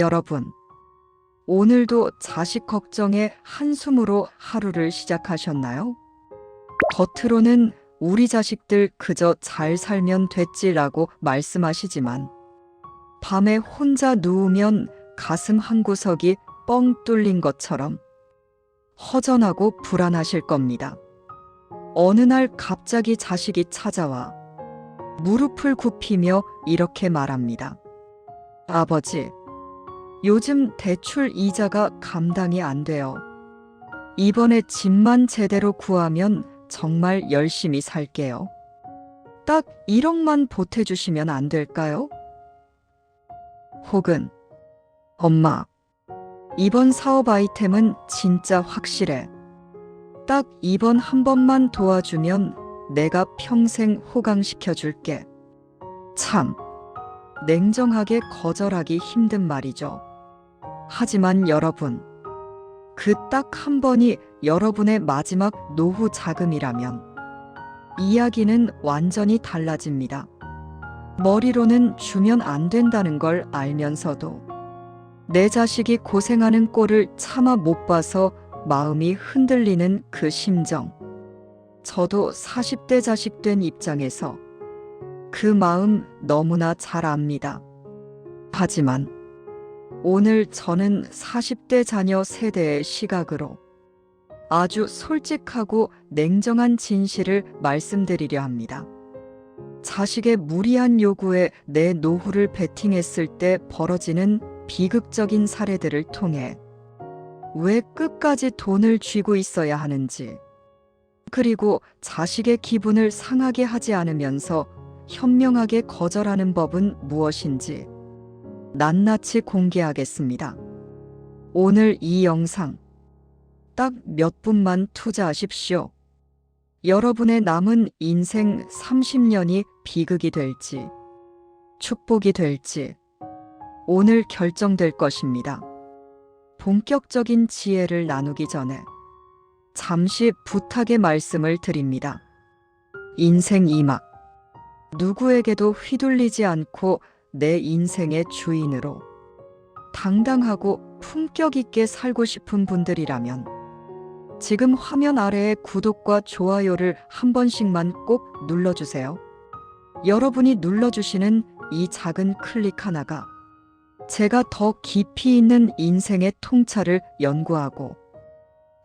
여러분, 오늘도 자식 걱정에 한숨으로 하루를 시작하셨나요? 겉으로는 우리 자식들 그저 잘 살면 됐지라고 말씀하시지만 밤에 혼자 누우면 가슴 한구석이 뻥 뚫린 것처럼 허전하고 불안하실 겁니다. 어느 날 갑자기 자식이 찾아와 무릎을 굽히며 이렇게 말합니다. 아버지, 요즘 대출 이자가 감당이 안 돼요. 이번에 집만 제대로 구하면 정말 열심히 살게요. 딱 1억만 보태주시면 안 될까요? 혹은 엄마, 이번 사업 아이템은 진짜 확실해. 딱 이번 한 번만 도와주면 내가 평생 호강시켜 줄게. 참, 냉정하게 거절하기 힘든 말이죠. 하지만 여러분, 그 딱 한 번이 여러분의 마지막 노후 자금이라면 이야기는 완전히 달라집니다. 머리로는 주면 안 된다는 걸 알면서도 내 자식이 고생하는 꼴을 차마 못 봐서 마음이 흔들리는 그 심정. 저도 40대 자식 된 입장에서 그 마음 너무나 잘 압니다. 하지만 오늘 저는 40대 자녀 세대의 시각으로 아주 솔직하고 냉정한 진실을 말씀드리려 합니다. 자식의 무리한 요구에 내 노후를 베팅했을 때 벌어지는 비극적인 사례들을 통해 왜 끝까지 돈을 쥐고 있어야 하는지, 그리고 자식의 기분을 상하게 하지 않으면서 현명하게 거절하는 법은 무엇인지 낱낱이 공개하겠습니다. 오늘 이 영상 딱 몇 분만 투자하십시오. 여러분의 남은 인생 30년이 비극이 될지 축복이 될지 오늘 결정될 것입니다. 본격적인 지혜를 나누기 전에 잠시 부탁의 말씀을 드립니다. 인생 2막, 누구에게도 휘둘리지 않고 내 인생의 주인으로 당당하고 품격 있게 살고 싶은 분들이라면 지금 화면 아래에 구독과 좋아요를 한 번씩만 꼭 눌러주세요. 여러분이 눌러주시는 이 작은 클릭 하나가 제가 더 깊이 있는 인생의 통찰을 연구하고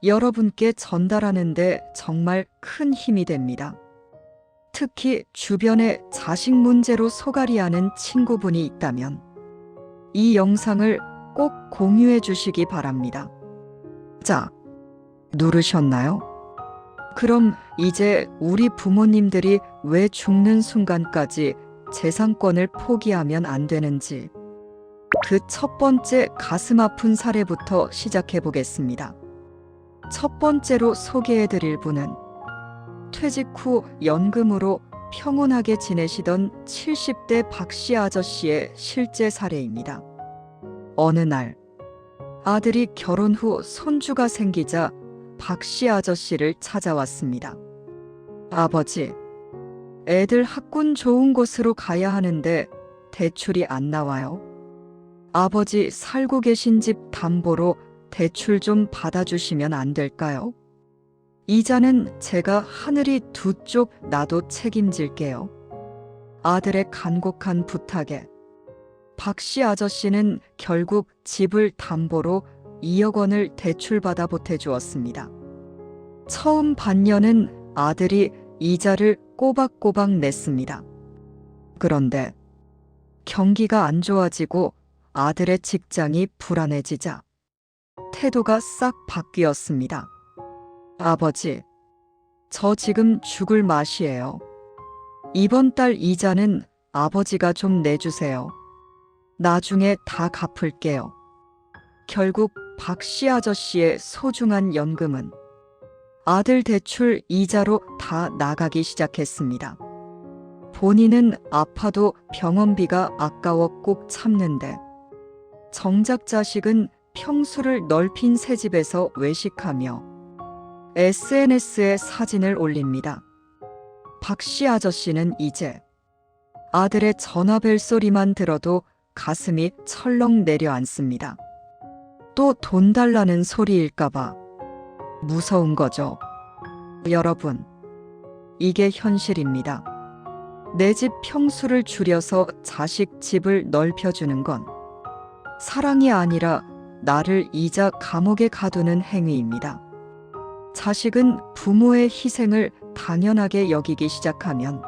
여러분께 전달하는 데 정말 큰 힘이 됩니다. 특히 주변에 자식 문제로 소갈이하는 친구분이 있다면 이 영상을 꼭 공유해 주시기 바랍니다. 자, 누르셨나요? 그럼 이제 우리 부모님들이 왜 죽는 순간까지 재산권을 포기하면 안 되는지 그 첫 번째 가슴 아픈 사례부터 시작해 보겠습니다. 첫 번째로 소개해 드릴 분은 퇴직 후 연금으로 평온하게 지내시던 70대 박씨 아저씨의 실제 사례입니다. 어느 날 아들이 결혼 후 손주가 생기자 박씨 아저씨를 찾아왔습니다. 아버지, 애들 학군 좋은 곳으로 가야 하는데 대출이 안 나와요. 아버지 살고 계신 집 담보로 대출 좀 받아주시면 안 될까요? 이자는 제가 하늘이 두 쪽 나도 책임질게요. 아들의 간곡한 부탁에 박씨 아저씨는 결국 집을 담보로 2억 원을 대출받아 보태주었습니다. 처음 반년은 아들이 이자를 꼬박꼬박 냈습니다. 그런데 경기가 안 좋아지고 아들의 직장이 불안해지자 태도가 싹 바뀌었습니다. 아버지, 저 지금 죽을 맛이에요. 이번 달 이자는 아버지가 좀 내주세요. 나중에 다 갚을게요. 결국 박씨 아저씨의 소중한 연금은 아들 대출 이자로 다 나가기 시작했습니다. 본인은 아파도 병원비가 아까워 꼭 참는데 정작 자식은 평수를 넓힌 새 집에서 외식하며 SNS에 사진을 올립니다. 박씨 아저씨는 이제 아들의 전화 벨소리만 들어도 가슴이 철렁 내려앉습니다. 또 돈 달라는 소리일까봐 무서운 거죠. 여러분, 이게 현실입니다. 내 집 평수를 줄여서 자식 집을 넓혀주는 건 사랑이 아니라 나를 이자 감옥에 가두는 행위입니다. 자식은 부모의 희생을 당연하게 여기기 시작하면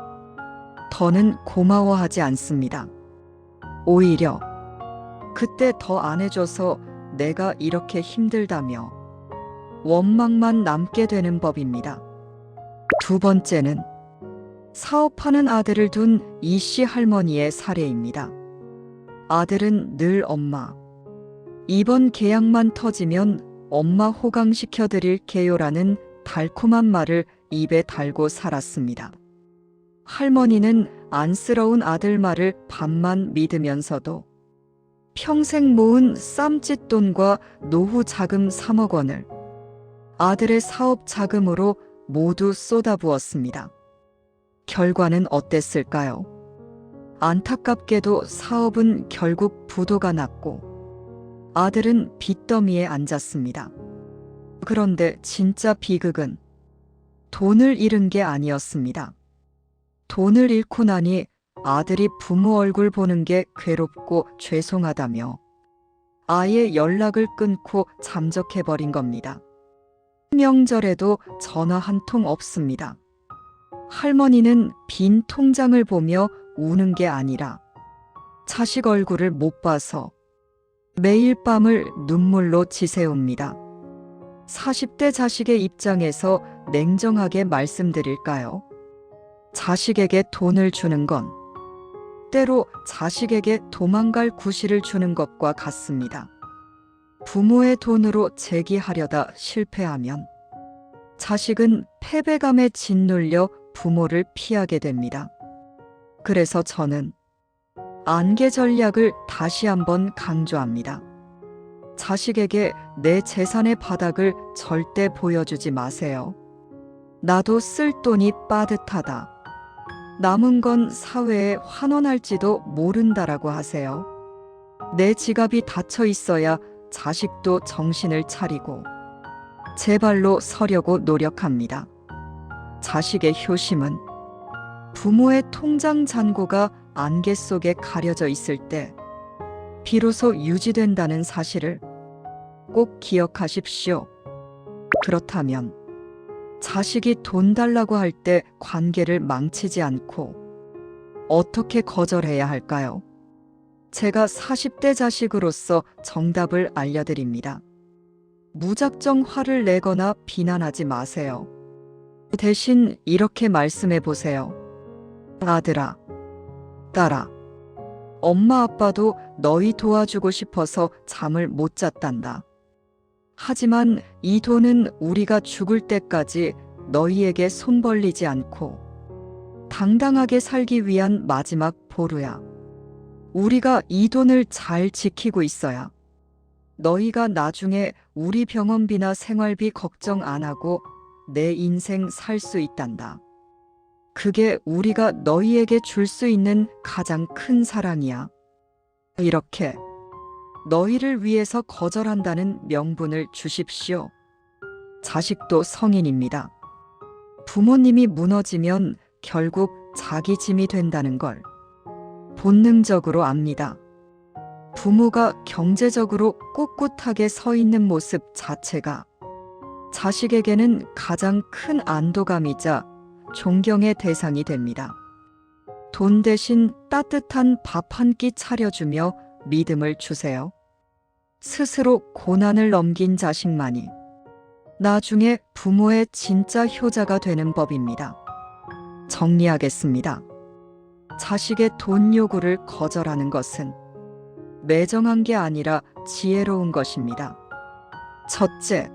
더는 고마워하지 않습니다. 오히려 그때 더 안 해줘서 내가 이렇게 힘들다며 원망만 남게 되는 법입니다. 두 번째는 사업하는 아들을 둔 이씨 할머니의 사례입니다. 아들은 늘 엄마, 이번 계약만 터지면 엄마 호강시켜드릴게요라는 달콤한 말을 입에 달고 살았습니다. 할머니는 안쓰러운 아들 말을 반만 믿으면서도 평생 모은 쌈짓돈과 노후 자금 3억 원을 아들의 사업 자금으로 모두 쏟아부었습니다. 결과는 어땠을까요? 안타깝게도 사업은 결국 부도가 났고 아들은 빚더미에 앉았습니다. 그런데 진짜 비극은 돈을 잃은 게 아니었습니다. 돈을 잃고 나니 아들이 부모 얼굴 보는 게 괴롭고 죄송하다며 아예 연락을 끊고 잠적해버린 겁니다. 명절에도 전화 한 통 없습니다. 할머니는 빈 통장을 보며 우는 게 아니라 자식 얼굴을 못 봐서 매일 밤을 눈물로 지새웁니다. 40대 자식의 입장에서 냉정하게 말씀드릴까요? 자식에게 돈을 주는 건 때로 자식에게 도망갈 구실을 주는 것과 같습니다. 부모의 돈으로 재기하려다 실패하면 자식은 패배감에 짓눌려 부모를 피하게 됩니다. 그래서 저는 안개 전략을 다시 한번 강조합니다. 자식에게 내 재산의 바닥을 절대 보여주지 마세요. 나도 쓸 돈이 빠듯하다. 남은 건 사회에 환원할지도 모른다라고 하세요. 내 지갑이 닫혀 있어야 자식도 정신을 차리고 제 발로 서려고 노력합니다. 자식의 효심은 부모의 통장 잔고가 안개 속에 가려져 있을 때 비로소 유지된다는 사실을 꼭 기억하십시오. 그렇다면 자식이 돈 달라고 할 때 관계를 망치지 않고 어떻게 거절해야 할까요? 제가 40대 자식으로서 정답을 알려드립니다. 무작정 화를 내거나 비난하지 마세요. 대신 이렇게 말씀해 보세요. 아들아, 딸아, 엄마 아빠도 너희 도와주고 싶어서 잠을 못 잤단다. 하지만 이 돈은 우리가 죽을 때까지 너희에게 손 벌리지 않고 당당하게 살기 위한 마지막 보루야. 우리가 이 돈을 잘 지키고 있어야 너희가 나중에 우리 병원비나 생활비 걱정 안 하고 내 인생 살 수 있단다. 그게 우리가 너희에게 줄 수 있는 가장 큰 사랑이야. 이렇게 너희를 위해서 거절한다는 명분을 주십시오. 자식도 성인입니다. 부모님이 무너지면 결국 자기 짐이 된다는 걸 본능적으로 압니다. 부모가 경제적으로 꼿꼿하게 서 있는 모습 자체가 자식에게는 가장 큰 안도감이자 존경의 대상이 됩니다. 돈 대신 따뜻한 밥 한 끼 차려주며 믿음을 주세요. 스스로 고난을 넘긴 자식만이 나중에 부모의 진짜 효자가 되는 법입니다. 정리하겠습니다. 자식의 돈 요구를 거절하는 것은 매정한 게 아니라 지혜로운 것입니다. 첫째,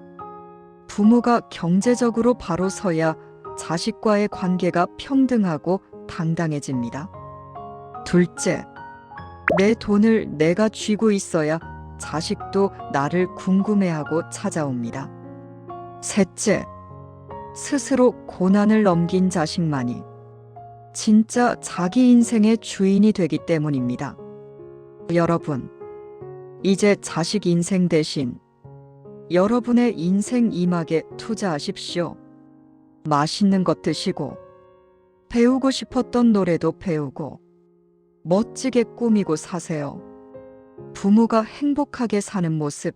부모가 경제적으로 바로 서야 자식과의 관계가 평등하고 당당해집니다. 둘째, 내 돈을 내가 쥐고 있어야 자식도 나를 궁금해하고 찾아옵니다. 셋째, 스스로 고난을 넘긴 자식만이 진짜 자기 인생의 주인이 되기 때문입니다. 여러분, 이제 자식 인생 대신 여러분의 인생 이막에 투자하십시오. 맛있는 것 드시고, 배우고 싶었던 노래도 배우고, 멋지게 꾸미고 사세요. 부모가 행복하게 사는 모습,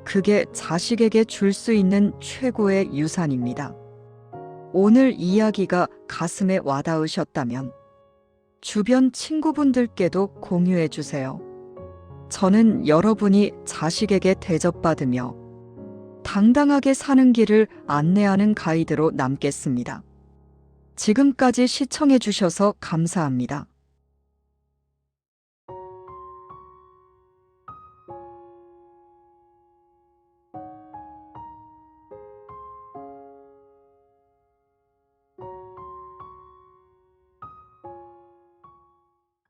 그게 자식에게 줄 수 있는 최고의 유산입니다. 오늘 이야기가 가슴에 와닿으셨다면 주변 친구분들께도 공유해 주세요. 저는 여러분이 자식에게 대접받으며 당당하게 사는 길을 안내하는 가이드로 남겠습니다. 지금까지 시청해 주셔서 감사합니다.